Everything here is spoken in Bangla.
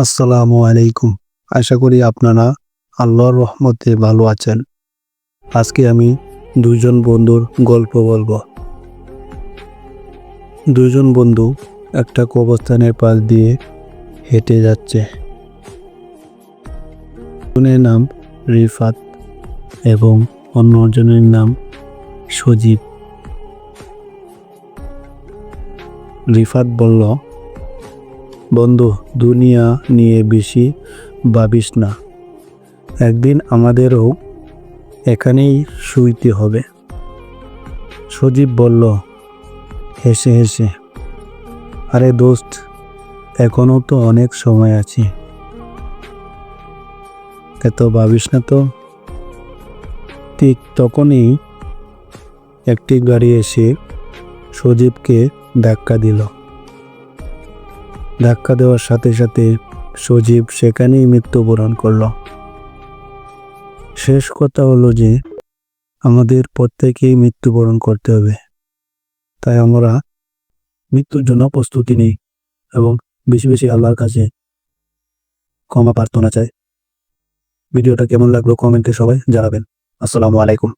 আসসালামু আলাইকুম। আশা করি আপনারা আল্লাহর রহমতে ভালো আছেন। আজকে আমি দুইজন বন্ধুর গল্প বলবো। দুইজন বন্ধু একটা কবরস্থানের পাশ দিয়ে হেঁটে যাচ্ছে। একজনের নাম রিফাত এবং অন্যজনের নাম সজীব। রিফাত বলল, বন্ধু, দুনিয়া নিয়ে বেশি ভাবিস না, একদিন আমাদেরও এখানেই শুইতে হবে। সজীব বলল হেসে হেসে, আরে দোস্ত, এখনো তো অনেক সময় আছে, এত ভাবিস না তো। ঠিক তখনই একটি গাড়ি এসে সজীবকে ধাক্কা দিল। ধাক্কা দেওয়ার সাথে সাথে সজীব সেখানেই মৃত্যুবরণ করল। শেষ কথা হলো যে আমাদের প্রত্যেকেই মৃত্যুবরণ করতে হবে, তাই আমরা মৃত্যুর জন্য প্রস্তুতি নিই এবং বেশি বেশি আল্লাহর কাছে ক্ষমা প্রার্থনা চাই। ভিডিওটা কেমন লাগলো কমেন্টে সবাই জানাবেন। আসসালামু আলাইকুম।